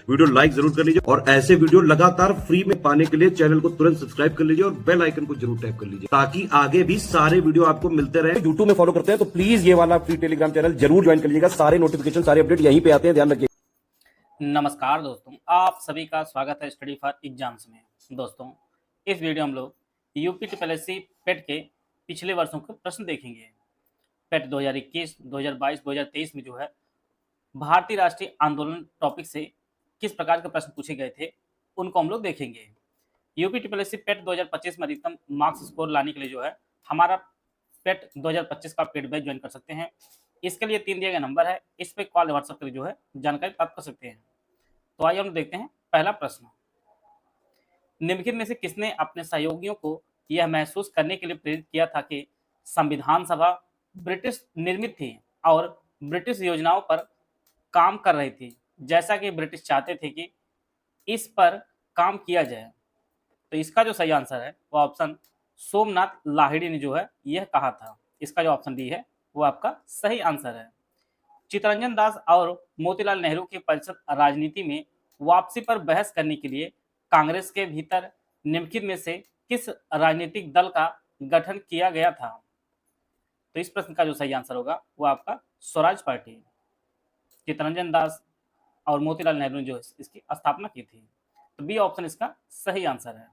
Video like जरूर कर लीजिए और ऐसे वीडियो लगातार फ्री में पाने के लिए चैनल को तुरंत सब्सक्राइब कर लीजिए और बेल आइकन को जरूर टैप कर लीजिए ताकि आगे भी सारे वीडियो आपको मिलते रहे। यूट्यूब में फॉलो करते हैं तो प्लीज ये वाला फ्री टेलीग्राम चैनल जरूर ज्वाइन कर लीजिएगा। सारे नोटिफिकेशन सारे अपडेट यहीं पे आते हैं, ध्यान रखिए। नमस्कार दोस्तों, आप सभी का स्वागत है स्टडी फॉर एग्जाम्स में। दोस्तों, इस वीडियो हम लोग यूपी टीपीएससी पेट के पिछले वर्षों के प्रश्न देखेंगे। पेट 2021, 2022, 2023 में जो है भारतीय राष्ट्रीय आंदोलन टॉपिक से किस प्रकार के प्रश्न पूछे गए थे उनको हम लोग देखेंगे। यूपी टीपीएससी पेट 2025 में अधिकतम मार्क्स स्कोर लाने के लिए जो है हमारा पेट 2025 का पेड बैच ज्वाइन कर सकते हैं। इसके लिए 3 दिए गए नंबर है, इस पे कॉल व्हाट्सएप कर जो है जानकारी प्राप्त कर सकते हैं। तो आइए हम देखते हैं पहला प्रश्न। निम्नलिखित में से किसने अपने सहयोगियों को यह महसूस करने के लिए प्रेरित किया था कि संविधान सभा ब्रिटिश निर्मित थी और ब्रिटिश योजनाओं पर काम कर रही थी, जैसा कि ब्रिटिश चाहते थे कि इस पर काम किया जाए? तो इसका जो सही आंसर है वो ऑप्शन सोमनाथ लाहिड़ी ने जो है यह कहा था। इसका जो ऑप्शन डी है वो आपका सही आंसर है। चित्तरंजन दास और मोतीलाल नेहरू की परिषद राजनीति में वापसी पर बहस करने के लिए कांग्रेस के भीतर निम्नलिखित में से किस राजनीतिक दल का गठन किया गया था? तो इस प्रश्न का जो सही आंसर होगा वो आपका स्वराज पार्टी। चित्तरंजन दास और मोतीलाल नेहरू ने जो इसकी स्थापना की थी। तो बी ऑप्शन इसका सही आंसर है।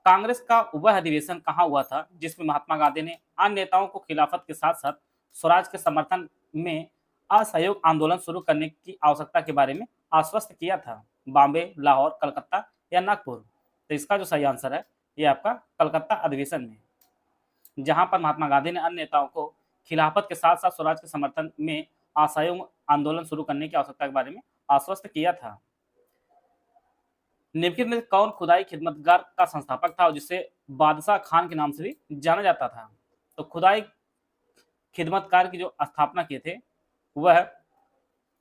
कांग्रेस का वह अधिवेशन कहाँ हुआ था जिसमें महात्मा गांधी ने अन्य नेताओं को खिलाफत के साथ साथ स्वराज के समर्थन में असहयोग आंदोलन शुरू करने की आवश्यकता के बारे में आश्वस्त किया था? बॉम्बे, लाहौर, कलकत्ता या नागपुर? तो इसका जो सही आंसर है ये आपका कलकत्ता अधिवेशन में, जहां पर महात्मा गांधी ने अन्य नेताओं को खिलाफत के साथ साथ स्वराज के समर्थन में असहयोग आंदोलन शुरू करने की आवश्यकता के बारे में आश्वस्त किया था। निम्नलिखित में कौन खुदाई खिदमतगार का संस्थापक था और जिसे बादशाह खान के नाम से भी जाना जाता था? तो खुदाई खिदमतकार की जो स्थापना किए थे वह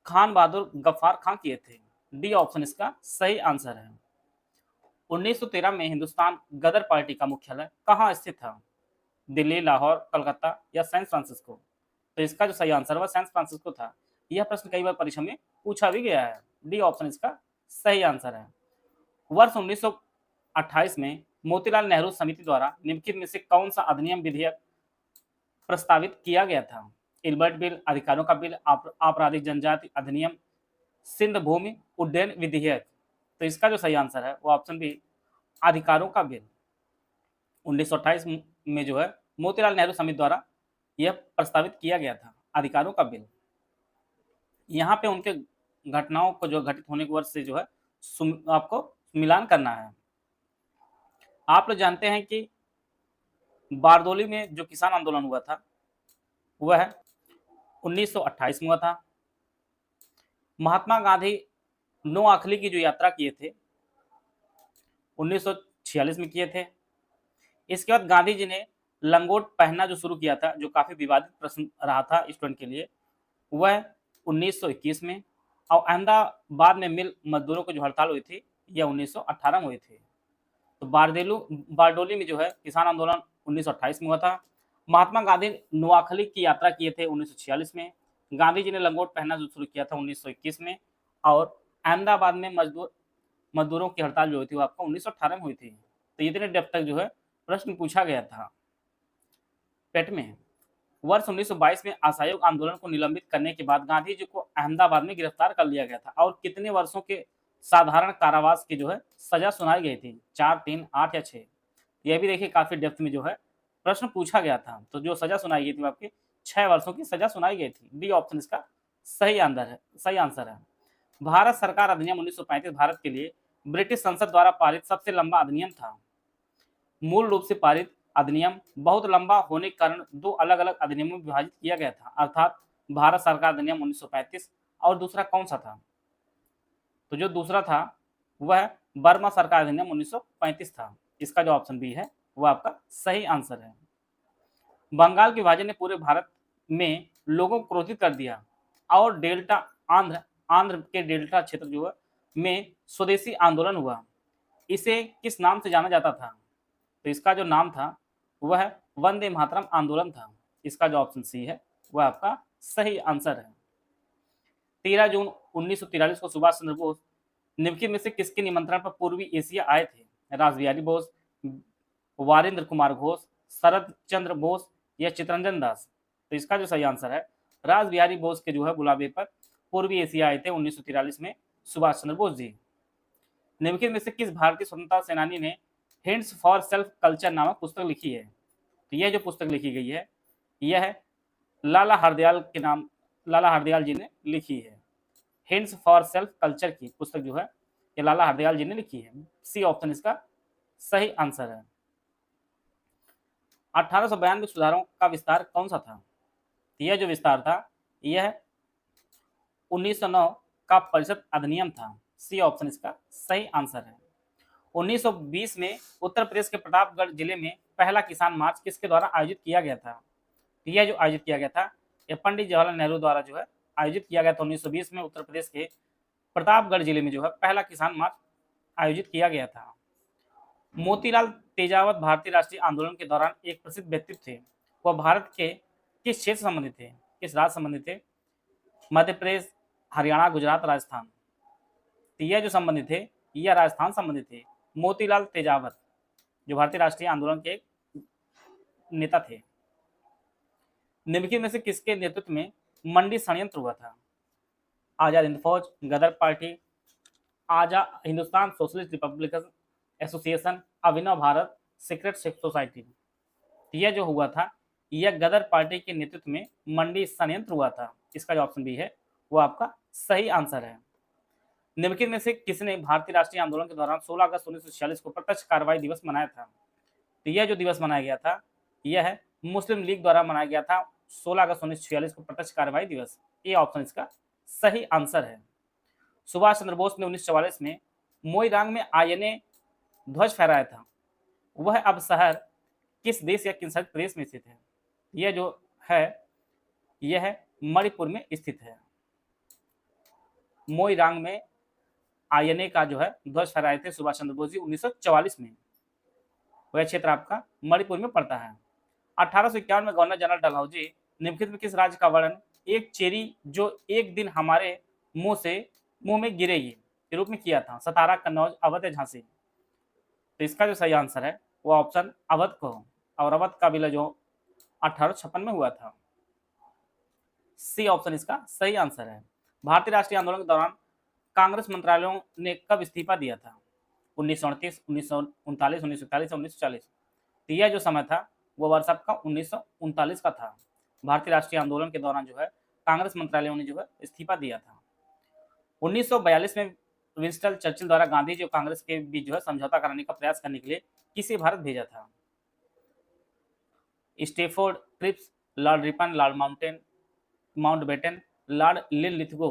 खान बहादुर गफ्फार खान किए थे। डी ऑप्शन इसका सही आंसर है। 1913 में हिंदुस्तान गदर पार्टी का मुख्यालय कहाँ स्थित था? दिल्ली, लाहौर, कलकत्ता या सैन फ्रांसिस्को? तो इसका जो सही आंसर वह सैन फ्रांसिस्को था। यह प्रश्न कई बार परीक्षा में पूछा भी गया है। डी ऑप्शन इसका सही आंसर है। वर्ष 1928 में मोतीलाल नेहरू समिति द्वारा निम्नलिखित में से कौन सा अधिनियम विधेयक प्रस्तावित किया गया था? इल्बर्ट बिल, अधिकारों का बिल, आपराधिक जनजाति अधिनियम, सिंध भूमि उड्डयन विधेयक? तो इसका जो सही आंसर है वो ऑप्शन बी, अधिकारों का बिल। 1928 में जो है मोतीलाल नेहरू समिति द्वारा यह प्रस्तावित किया गया था, अधिकारों का बिल। यहाँ पे उनके घटनाओं को जो घटित होने के वर्ष से जो है आपको मिलान करना है। आप लोग जानते हैं कि बारदोली में जो किसान आंदोलन हुआ था वह 1928 में हुआ था। महात्मा गांधी नोआखली की जो यात्रा किए थे 1946 में किए थे। इसके बाद गांधी जी ने लंगोट पहनना जो शुरू किया था, जो काफी विवादित प्रश्न रहा था स्टूडेंट के लिए, वह 1921 में। और अहमदाबाद में मिल मजदूरों को जो हड़ताल हुई थी यह 1918 में हुई थी। तो बारडोली में जो है किसान आंदोलन 1928 में हुआ था। महात्मा गांधी नोआखली की यात्रा किए थे 1946 में। गांधी जी ने लंगोट पहनना जो शुरू किया था 1921 में। और अहमदाबाद में मजदूरों की हड़ताल जो हुई थी वो आपको 1918 में हुई थी। तो इतने डेप्थ तक जो है प्रश्न पूछा गया था पेट में। वर्ष 1922 में असहयोग आंदोलन को निलंबित करने के बाद गांधी जी को अहमदाबाद में गिरफ्तार कर लिया गया था और कितने वर्षों के साधारण कारावास की जो है सजा सुनाई गई थी? 4, 3, 8 या 6? यह भी देखिए काफी डेप्थ में जो है प्रश्न पूछा गया था। तो जो सजा सुनाई गई थी आपकी 6 वर्षों की सजा सुनाई गई थी। डी ऑप्शन इसका सही आंसर है। भारत सरकार अधिनियम 1935 भारत के लिए ब्रिटिश संसद द्वारा पारित सबसे लंबा अधिनियम था। मूल रूप से पारित अधिनियम बहुत लंबा होने के कारण 2 अलग अलग अधिनियमों में विभाजित किया गया था, अर्थात भारत सरकार अधिनियम 1935 और दूसरा कौन सा था? तो जो दूसरा था वह बर्मा सरकार अधिनियम 1935 था। इसका जो ऑप्शन बी है वह आपका सही आंसर है। बंगाल के विभाजन ने पूरे भारत में लोगों को क्रोधित कर दिया और डेल्टा आंध्र के डेल्टा क्षेत्र जो है में स्वदेशी आंदोलन हुआ। इसे किस नाम से जाना जाता था? तो इसका जो नाम था वह वंदे मातरम आंदोलन था। इसका जो ऑप्शन सी है वह आपका सही आंसर है। 13 जून 1943 को सुभाष चंद्र बोस निम्नलिखित में से किसके निमंत्रण पर पूर्वी एशिया आए थे? रासबिहारी बोस, वारेंद्र कुमार घोष, शरद चंद्र बोस या चित्तरंजन दास? तो इसका जो सही आंसर है, रासबिहारी बोस के जो है बुलावे पर पूर्वी एशिया आए थे 1943 में सुभाष चंद्र बोस जी। निम्नलिखित में से किस भारतीय स्वतंत्रता सेनानी ने हिंट्स फॉर सेल्फ कल्चर नामक पुस्तक लिखी है? तो यह जो पुस्तक लिखी गई है, यह है लाला हरदयाल जी ने लिखी है। हिंट्स फॉर सेल्फ कल्चर की पुस्तक जो है ये लाला हरदयाल जी ने लिखी है। सी ऑप्शन इसका सही आंसर है। 1892 सुधारों का विस्तार कौन सा था? यह जो विस्तार था यह 1909 का परिषद अधिनियम था। सी ऑप्शन इसका सही आंसर है। 1920 में उत्तर प्रदेश के प्रतापगढ़ जिले में पहला किसान मार्च किसके द्वारा आयोजित किया गया था? यह जो आयोजित किया गया था यह पंडित जवाहरलाल नेहरू द्वारा जो है आयोजित किया गया था। 1920 में उत्तर प्रदेश के प्रतापगढ़ जिले में जो है पहला किसान मार्च आयोजित किया गया था। मोतीलाल तेजावत भारतीय राष्ट्रीय आंदोलन के दौरान एक प्रसिद्ध व्यक्तित्व थे। वह भारत के किस क्षेत्र संबंधित थे, किस राज्य संबंधित थे? मध्य प्रदेश, हरियाणा, गुजरात, राजस्थान? तो यह जो संबंधित थे यह राजस्थान संबंधित थे। मोतीलाल तेजावत जो भारतीय राष्ट्रीय आंदोलन के नेता थे। निम्नलिखित में से किसके नेतृत्व में मंडी षड्यंत्र हुआ था? आजाद हिंद फौज, गदर पार्टी, आजाद हिंदुस्तान सोशलिस्ट रिपब्लिकन एसोसिएशन, अभिनव भारत, सीक्रेट सोसाइटी? यह जो हुआ था यह गदर पार्टी के नेतृत्व में मंडी षड्यंत्र हुआ था। इसका जो ऑप्शन बी है वो आपका सही आंसर है। निम्नलिखित में से किसने भारतीय राष्ट्रीय आंदोलन के दौरान 16 अगस्त 1946 को प्रत्यक्ष कार्रवाई दिवस मनाया था? तो यह जो दिवस मनाया गया था यह है मुस्लिम लीग द्वारा मनाया गया था 16 अगस्त 1946 को प्रत्यक्ष कार्रवाई दिवस। ये ऑप्शन इसका सही आंसर है। सुभाष चंद्र बोस ने 1944 में मोइरांग में आईएनए ध्वज फहराया था। वह अब शहर किस देश या किस प्रदेश में स्थित है? यह जो है यह है मणिपुर में स्थित है। मोइरांग में आईएनए का जो है ध्वज फहराए थे सुभाष चंद्र बोस जी 1944 में। वह क्षेत्र आपका मणिपुर में पड़ता है। 1851 में गवर्नर जनरल डलहौजी निम्नलिखित में किस राज्य का वर्णन एक चेरी जो एक दिन हमारे मुंह में गिरेगी के रूप में किया था? सतारा, कन्नौज, अवध या झांसी? तो इसका जो सही आंसर है वो ऑप्शन अवध को, और अवध का विलय जो 1856 में हुआ था। सी ऑप्शन इसका सही आंसर है। भारतीय राष्ट्रीय आंदोलन के दौरान कांग्रेस मंत्रालयों ने कब इस्तीफा दिया था? 1938, 1939, 1941 और 1940? तो यह जो समय था वो वर्ष आपका 1939 का था। भारतीय राष्ट्रीय आंदोलन के दौरान जो है कांग्रेस मंत्रालयों ने जो है इस्तीफा दिया था। 1942 में विंस्टन चर्चिल द्वारा गांधी जी और कांग्रेस के बीच जो है समझौता कराने का प्रयास करने के लिए किसे भारत भेजा था? Stafford Cripps, Lord Ripon, Lord Mountbatten, Lord Linlithgow?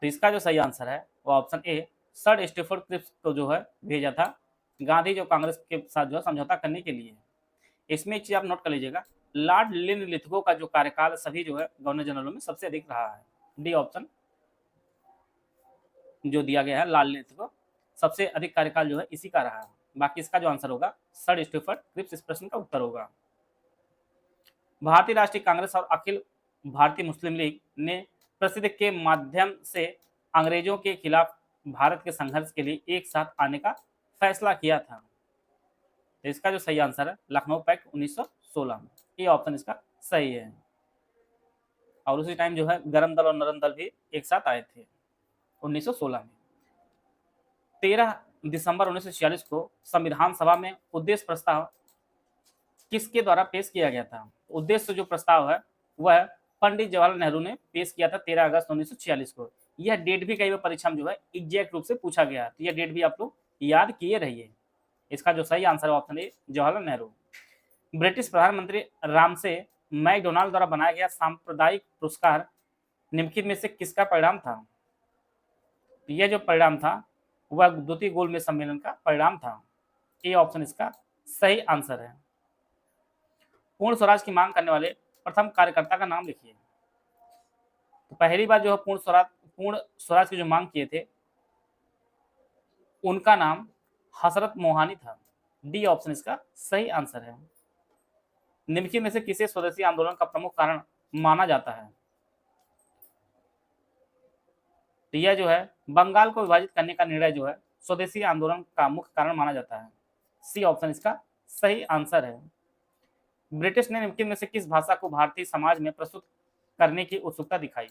तो इसका जो सही आंसर है वो option A sir Stafford Cripps को जो है भेजा था गांधी जो कांग्रेस के साथ जो है समझौता करने के लिए। इसमें एक चीज आप नोट कर लीजिएगा, लॉर्ड लिनलिथगो का जो कार्यकाल सभी जो है गवर्नर जनरलों में सबसे अधिक रहा है। डी ऑप्शन जो दिया गया है लॉर्ड लिनलिथगो सबसे अधिक कार्यकाल जो है इसी का रहा है। बाकी इसका जो आंसर होगा सर स्टेफोर्ड क्रिप्स इस प्रश्न का उत्तर होगा। भारतीय राष्ट्रीय कांग्रेस और अखिल भारतीय मुस्लिम लीग ने प्रसिद्ध के माध्यम से अंग्रेजों के खिलाफ भारत के संघर्ष के लिए एक साथ आने का फैसला किया था। तो इसका जो सही आंसर है लखनऊ पैक्ट 1916। ये ऑप्शन इसका सही है। और उसी टाइम जो है गरम दल और नरम दल भी एक साथ आए थे 1916 में। 13 दिसंबर 1946 को संविधान सभा में उद्देश्य प्रस्ताव किसके द्वारा पेश किया गया था? उद्देश्य जो प्रस्ताव है वह पंडित जवाहरलाल नेहरू ने पेश किया था 13 अगस्त 1946 को। यह डेट भी कई बार परीक्षा में जो है एग्जैक्ट रूप से पूछा गया है, तो यह डेट भी आप लोग याद किए रहिए। इसका जो सही आंसर है option A Jawaharlal Nehru. British प्रधानमंत्री रामसे मैकडोनाल्ड द्वारा बनाया गया सांप्रदायिक पुरस्कार निम्नलिखित में से किसका परिणाम था? यह जो परिणाम था वह द्वितीय गोलमेज सम्मेलन का परिणाम था। ये ऑप्शन इसका सही आंसर है। पूर्ण स्वराज की मांग करने वाले प्रथम कार्यकर्ता का नाम लिखिए। तो पहली बार जो है पूर्ण स्वराज की जो मांग किए थे उनका नाम हसरत मोहानी था। डी ऑप्शन इसका सही आंसर है। निम्नलिखित में से किसे स्वदेशी आंदोलन का प्रमुख कारण माना जाता है? तो तो यह जो है बंगाल को विभाजित करने का निर्णय जो है स्वदेशी आंदोलन का मुख्य कारण माना जाता है। सी ऑप्शन इसका सही आंसर है। ब्रिटिश ने निम्नलिखित में से किस भाषा को भारतीय समाज में प्रस्तुत करने की उत्सुकता दिखाई?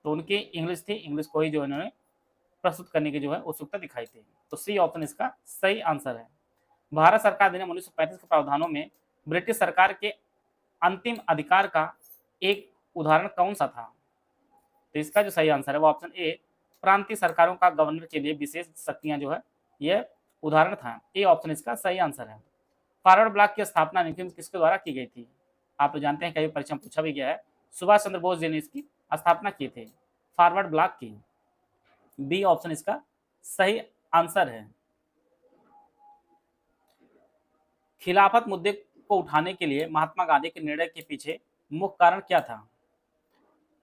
तो उनकी इंग्लिश थी, इंग्लिश को ही जो इन्होंने प्रस्तुत करने की जो है उत्सुकता दिखाई थी। तो सी ऑप्शन इसका सही आंसर है। भारत सरकार अधिनियम 1935 के प्रावधानों में ब्रिटिश सरकार के अंतिम अधिकार का एक उदाहरण कौन सा था? तो इसका जो सही आंसर है वो ऑप्शन ए, प्रांतीय सरकारों का गवर्नर के लिए विशेष शक्तियां जो है यह उदाहरण था। ए ऑप्शन इसका सही आंसर है। फॉरवर्ड ब्लॉक की स्थापना निम्नलिखित में किसके द्वारा की गई थी? आप तो जानते हैं कई परीक्षा में पूछा भी गया है। सुभाष चंद्र बोस जी ने इसकी स्थापना की थी, फॉरवर्ड ब्लॉक की। बी ऑप्शन इसका सही आंसर है। खिलाफत मुद्दे को उठाने के लिए महात्मा गांधी के निर्णय के पीछे मुख्य कारण क्या था?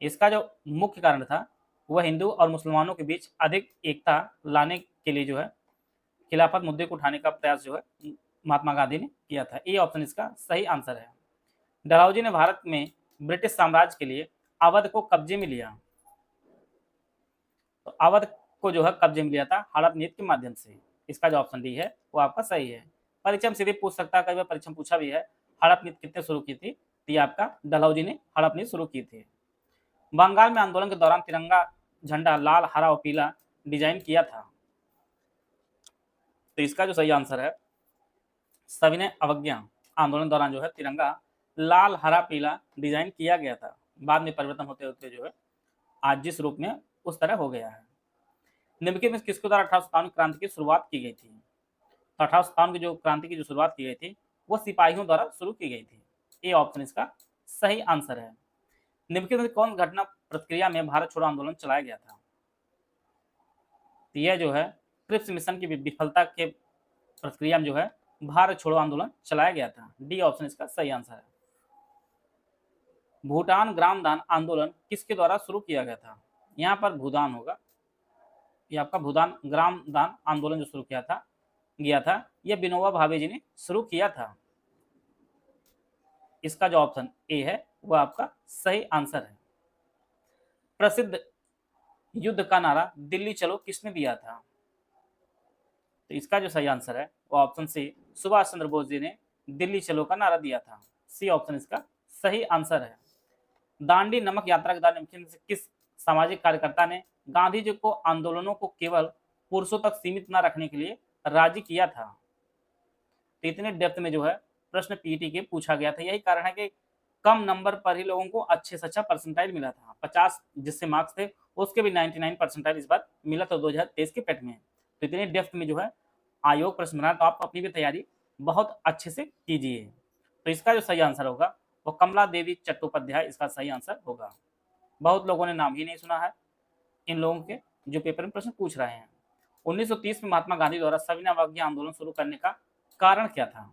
इसका जो मुख्य कारण था वह हिंदू और मुसलमानों के बीच अधिक एकता लाने के लिए जो है खिलाफत मुद्दे को उठाने का प्रयास जो है महात्मा गांधी ने किया था। ए ऑप्शन इसका सही आंसर है। डलहौजी ने भारत में ब्रिटिश साम्राज्य के लिए अवध को कब्जे में लिया। तो अवध को जो है कब्जे में लिया था हड़प नीति के माध्यम से। इसका जो ऑप्शन डी है वो आपका सही है। परीक्षा में सीधे पूछ सकता है, कई बार परीक्षा में पूछा भी है, हड़प नीति कितने शुरू की थी? तो ये आपका डलहौजी ने हड़प नीति शुरू की थी। बंगाल में आंदोलन के दौरान तिरंगा झंडा लाल, हरा और पीला डिजाइन किया था। तो इसका जो सही आंसर है सविनय अवज्ञा आंदोलन के दौरान जो है तिरंगा लाल, हरा, पीला डिजाइन किया गया था। बाद में परिवर्तन होते होते जो है आज जिस रूप में उस तरह हो गया है। निम्नलिखित में किसके द्वारा 1857 क्रांति की शुरुआत की गई थी? तो 1857 की जो क्रांति की जो शुरुआत की गई थी वो सिपाहियों द्वारा शुरू की गई थी। ए ऑप्शन इसका सही आंसर है। निम्नलिखित में कौन घटना प्रक्रिया में भारत छोड़ो आंदोलन चलाया गया था? तो यह जो है क्रिप्स मिशन की विफलता के प्रक्रिया में जो है भारत छोड़ो आंदोलन चलाया गया था। डी ऑप्शन इसका सही आंसर है। भूटान ग्राम दान आंदोलन किसके द्वारा शुरू किया गया था? यहाँ पर भूदान होगा, ये आपका भूदान ग्राम दान आंदोलन जो शुरू किया था यह विनोबा भावे जी ने शुरू किया था। इसका जो ऑप्शन ए है वो आपका सही आंसर है। प्रसिद्ध युद्ध का नारा दिल्ली चलो किसने दिया था? तो इसका जो सही आंसर है वो ऑप्शन सी, सुभाष चंद्र बोस जी ने दिल्ली चलो का नारा दिया था। सी ऑप्शन इसका सही आंसर है। दांडी नमक यात्रा के दौरान निम्नलिखित में से किस सामाजिक कार्यकर्ता ने गांधी जी को आंदोलनों को केवल पुरुषों तक सीमित न रखने के लिए राजी किया था? तो इतने डेप्थ में जो है प्रश्न पीटी के पूछा गया था। यही कारण है कि कम नंबर पर ही लोगों को अच्छे से अच्छा परसेंटाइल मिला था। 50 जिससे मार्क्स थे उसके भी 99 परसेंटाइल इस बार मिला था 2023 के पेट में। तो इतने डेप्थ में जो है आयोग प्रश्न बना, तो आप अपनी भी तैयारी बहुत अच्छे से कीजिए। तो इसका जो सही आंसर होगा वो कमला देवी चट्टोपाध्याय इसका सही आंसर होगा। बहुत लोगों ने नाम ही नहीं सुना है इन लोगों के जो पेपर में प्रश्न पूछ रहे हैं। 1930 में महात्मा गांधी द्वारा सविनय अवज्ञा आंदोलन शुरू करने का कारण क्या था?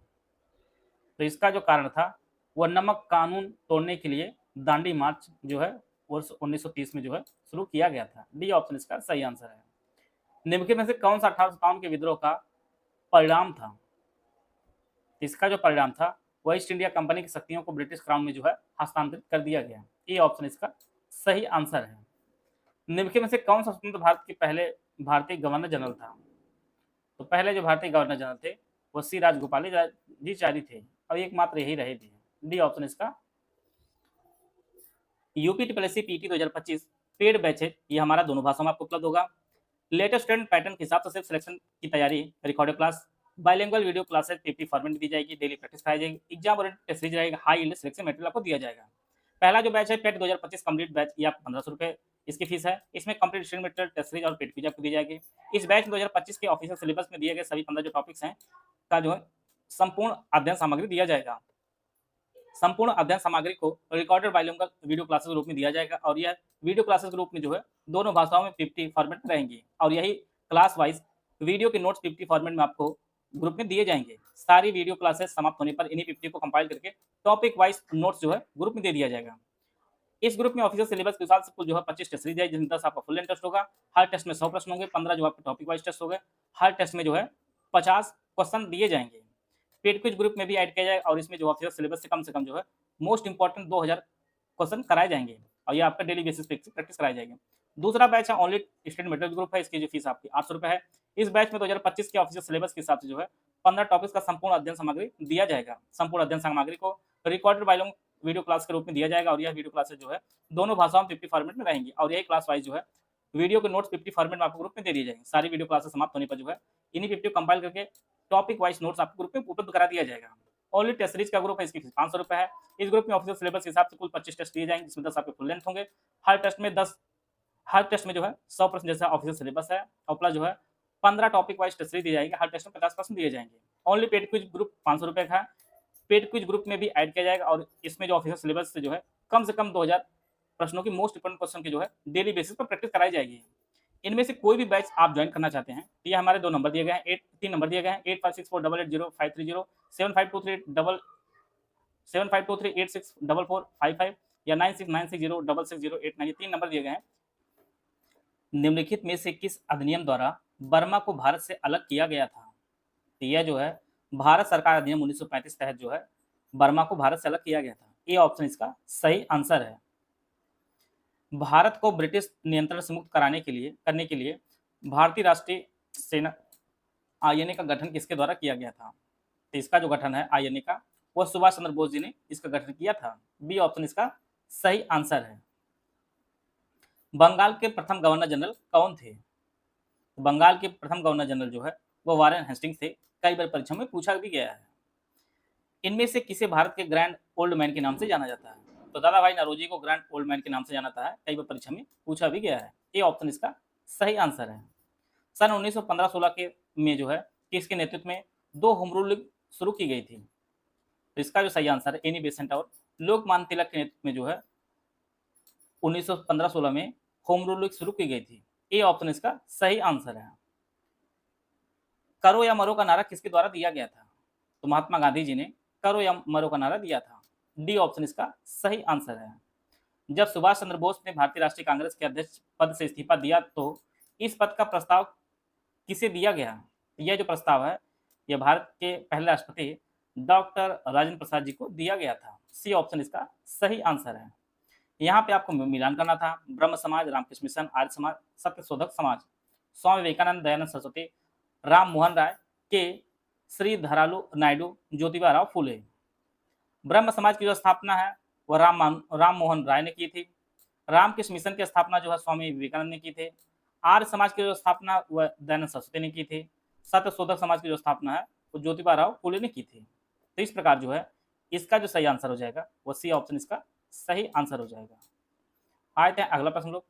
तो इसका जो कारण था वह नमक कानून तोड़ने के लिए दांडी मार्च जो है वर्ष 1930 में जो है शुरू किया गया था। डी ऑप्शन इसका सही आंसर है। निम्नलिखित में से कौन सा 1857 के विद्रोह का परिणाम था? इसका जो परिणाम था वह ईस्ट इंडिया कंपनी की शक्तियों को ब्रिटिश क्राउन में जो है हस्तांतरित कर दिया गया। ए ऑप्शन इसका सही आंसर है। निम्नलिखित में से कौन सा स्वतंत्र भारत के पहले भारतीय गवर्नर जनरल था? तो पहले जो भारतीय गवर्नर जनरल थे वो सी राजगोपालाचारी थे और एकमात्र यही रहे थे। डी ऑप्शन इसका। UP TPSC PT 2025 paid batch है, ये हमारा दोनों भाषाओं में आपको उपलब्ध होगा। लेटेस्ट स्टूडेंट पैटर्न के हिसाब से सिर्फ सिलेक्शन की तैयारी, recorded class, bilingual video classes PP format में दी जाएगी, डेली प्रैक्टिस कराई जाएगी, एग्जाम ओरिएंटेड टेस्ट सीरीज रहेगा, हाई यील्ड सिलेक्शन मटेरियल आपको दिया जाएगा। पहला जो बैच है पेट 2025 कंप्लीट बैच, ये आप 1500 रुपये इसकी फीस है। इसमें complete study material, test series और पेड क्विज आपको दी जाएगी। इस बैच में 2025 के ऑफिशियल सिलेबस में दिए गए सभी 15 जो टॉपिक्स हैं का जो है संपूर्ण अध्ययन सामग्री दिया जाएगा। संपूर्ण अध्ययन सामग्री को रिकॉर्डेड बाइलिंगुअल वीडियो क्लासेस के रूप में दिया जाएगा और यह वीडियो क्लासेस के रूप में जो है दोनों भाषाओं में 50 फॉर्मेट में रहेंगी और यही क्लास वाइज वीडियो के नोट्स 50 फॉर्मेट में आपको ग्रुप में दिए जाएंगे। सारी वीडियो क्लासेस समाप्त होने पर इन्हीं 50 को कंपाइल करके टॉपिक वाइज नोट्स जो है ग्रुप में दे दिया जाएगा। इस ग्रुप में ऑफिशियल सिलेबस के हिसाब से कुल जो है 25 टेस्ट सीरीज है, जिसमें 10 आपका फुल लेंथ टेस्ट होगा। हर टेस्ट में 100 प्रश्न होंगे, 15 जो आपके टॉपिक वाइज टेस्ट होंगे। हर टेस्ट में जो है 50 क्वेश्चन दिए जाएंगे। पेड क्विज ग्रुप में भी ऐड किया जाएगा और इसमें जो ऑफिशियल सिलेबस से कम जो है मोस्ट इंपॉर्टेंट 2000 क्वेश्चन कराए जाएंगे। और ये आपका डेली बेसिस पे प्रैक्टिस कराई जाएगी। दूसरा बैच है ओनली स्टूडेंट मटेरियल ग्रुप है, इसकी जो फीस आपकी 800 रुपये है। इस बैच में 2025 के ऑफिशियल सिलेबस के हिसाब से जो है 15 टॉपिक्स का संपूर्ण अध्ययन सामग्री दिया जाएगा। संपूर्ण अध्ययन सामग्री को रिकॉर्डेड बाय वीडियो क्लास के रूप में दिया जाएगा और यह वीडियो क्लासेस जो है दोनों भाषाओं में 50 फॉर्मेट में रहेंगी और यही क्लास वाइज जो है वीडियो के नोट्स 50 फॉर्मेट में आपको ग्रुप में दे दिए जाएंगे। सारी वीडियो क्लासेस समाप्त होने पर जो है इन्हीं 50 कंपाइल करके टॉपिक वाइज नोट्स आपको ग्रुप में उपलब्ध करा दिया जाएगा। ओनली टेस्ट सीरीज का ग्रुप है, इसकी फीस 500 रुपये है। इस ग्रुप में ऑफिशियल सिलेबस के हिसाब से कुल 25 टेस्ट दिए जाएंगे, जिसमें 10 आपके फुल लेंथ होंगे। हर टेस्ट में जो है 100% जैसा ऑफिशियल सिलेबस है और प्लस जो है 15 टॉपिक वाइज टेस्ट सीरीज दी जाएगी, हर टेस्ट में 50% दिए जाएंगे। ओनली पेड क्विज ग्रुप 500 रुपये का है। पेड क्विज ग्रुप में भी ऐड किया जाएगा और इसमें जो ऑफिशियल सिलेबस से जो है कम से कम 2000 प्रश्नों की मोस्ट इंपोर्टेंट क्वेश्चन की जो है डेली बेसिस पर प्रैक्टिस कराई जाएगी। इनमें से कोई भी बैच आप ज्वाइन करना चाहते हैं तो ये हमारे 2 नंबर दिए गए हैं, 3 नंबर दिए गए हैं 8564880530, 7523864455 या 9696066089, 3 नंबर दिए गए हैं। निम्नलिखित में से किस अधिनियम द्वारा बर्मा को भारत से अलग किया गया था? तो यह जो है भारत सरकार अधिनियम 1935 तहत जो है बर्मा को भारत से अलग किया गया था। ये ऑप्शन इसका सही आंसर है। भारत को ब्रिटिश नियंत्रण से मुक्त करने के लिए भारतीय राष्ट्रीय सेना आईएनए का गठन किसके द्वारा किया गया था? तो इसका जो गठन है आईएनए का वो सुभाष चंद्र बोस जी ने इसका गठन किया था। बी ऑप्शन इसका सही आंसर है। बंगाल के प्रथम गवर्नर जनरल कौन थे? बंगाल के प्रथम गवर्नर जनरल जो है वो वारेन हेस्टिंग्स थे। कई बार परीक्षा में पूछा भी गया है। इनमें से किसे भारत के ग्रैंड ओल्ड मैन के नाम से जाना जाता है? तो दादा भाई नौरोजी को ग्रैंड ओल्ड मैन के नाम से जाना जाता है, कई बार परीक्षा में पूछा भी गया है। ये ऑप्शन इसका सही आंसर है। सन 1915-16 के में जो है किसके नेतृत्व में 2 होम रूल लीग शुरू की गई थी? तो इसका जो सही आंसर है एनी बेसेंट और लोकमान्य तिलक के नेतृत्व में जो है 1915-16 में होम रूल लीग शुरू की गई थी। ये ऑप्शन इसका सही आंसर है। करो या मरो का नारा किसके द्वारा दिया गया था? तो महात्मा गांधी जी ने करो या मरो का नारा दिया था। डी ऑप्शन इसका सही आंसर है। जब सुभाष चंद्र बोस ने भारतीय राष्ट्रीय कांग्रेस के अध्यक्ष पद से इस्तीफा दिया तो इस पद का प्रस्ताव किसे दिया गया? यह जो प्रस्ताव है यह भारत के पहले राष्ट्रपति डॉक्टर राजेंद्र प्रसाद जी को दिया गया था। सी ऑप्शन इसका सही आंसर है। यहाँ पे आपको मिलान करना था। ब्रह्म समाज, रामकृष्ण मिशन, आर्य समाज, सत्यशोधक समाज, स्वामी विवेकानंद, दयानंद सरस्वती, राम मोहन राय के, श्री धरालू नायडू, ज्योतिबा राव फूले। ब्रह्म समाज की जो स्थापना है वह राम मोहन राय ने की थी। रामकृष्ण मिशन की स्थापना जो है स्वामी विवेकानंद ने की थी। आर्य समाज की जो स्थापना वह दयानंद सरस्वती ने की थी। सत्यशोधक समाज की जो स्थापना है वो ज्योतिबा राव फूले ने की थी। तो इस प्रकार जो है इसका जो सही आंसर हो जाएगा वो सी ऑप्शन इसका सही आंसर हो जाएगा। आते हैं अगला प्रश्न लोग।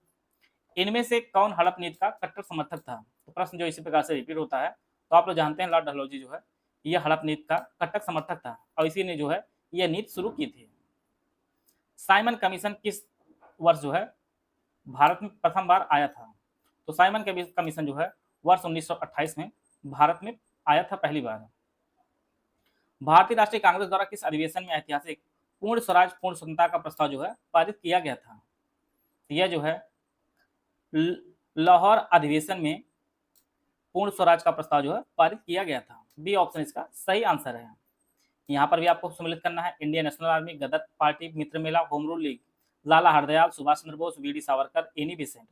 इनमें से कौन हड़प नीति का कट्टर समर्थक था? तो प्रश्न जो इसी प्रकार से रिपीट होता है। तो आप लोग जानते हैं लॉर्ड डलहौजी जो है यह हड़प नीति का कट्टर समर्थक था और इसी ने जो है यह नीति शुरू की थी। साइमन कमीशन किस वर्ष जो है भारत में प्रथम बार आया था? तो साइमन कमीशन जो है वर्ष 1928 में भारत में आया था पहली बार। भारतीय राष्ट्रीय कांग्रेस द्वारा किस अधिवेशन में ऐतिहासिक पूर्ण स्वराज पूर्ण स्वतंत्रता का प्रस्ताव जो है पारित किया गया था? यह जो है लाहौर अधिवेशन में पूर्ण स्वराज का प्रस्ताव जो है पारित किया गया था। बी ऑप्शन इसका सही आंसर है। यहाँ पर भी आपको सम्मिलित करना है Indian National Army, Ghadar Party, Mitra Mela, Home Rule League, Lala Hardayal, Subhash Chandra Bose, V D Savarkar, Annie Besant.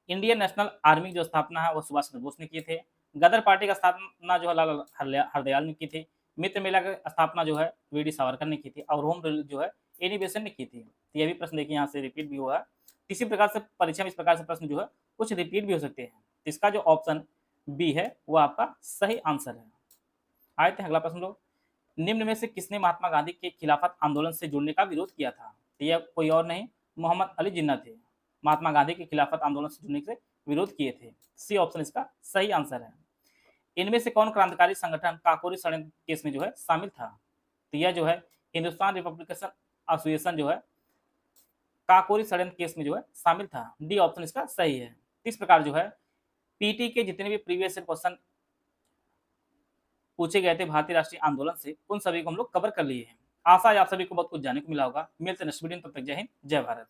Indian National Army जो स्थापना है वो सुभाष चंद्र बोस ने की थे। गदर पार्टी का स्थापना जो है लाला हरदयाल ने की थी। मित्र मेला की स्थापना जो है वी डी सावरकर ने की थी और होम रूल जो है एनी बेसेंट ने की थी। तो यह भी प्रश्न देखिए यहाँ से रिपीट भी हुआ है। इसी प्रकार से परीक्षा में इस प्रकार से प्रश्न जो है कुछ रिपीट भी हो सकते हैं। इसका जो ऑप्शन बी है वो आपका सही आंसर है। आते हैं अगला प्रश्न लोग। निम्न में से किसने महात्मा गांधी के खिलाफत आंदोलन से जुड़ने का विरोध किया था? तो यह कोई और नहीं मोहम्मद अली जिन्ना थे। महात्मा गांधी के खिलाफत आंदोलन से जुड़ने से विरोध किए थे। सी ऑप्शन इसका सही आंसर है। इनमें से कौन क्रांतिकारी संगठन काकोरी षड्यंत्र केस में जो है शामिल था? तो यह जो है हिंदुस्तान रिपब्लिकन एसोसिएशन जो है काकोरी षड्यंत्र केस में जो है शामिल था। डी ऑप्शन इसका सही है। इस प्रकार जो है पीटी के जितने भी प्रीवियस क्वेश्चन पूछे गए थे भारतीय राष्ट्रीय आंदोलन से उन सभी को हम लोग कवर कर लिए हैं। आशा है आप सभी को बहुत कुछ जानने को मिला होगा। मिलते हैं नेक्स्ट वीडियो में, तब तक जय हिंद जय भारत।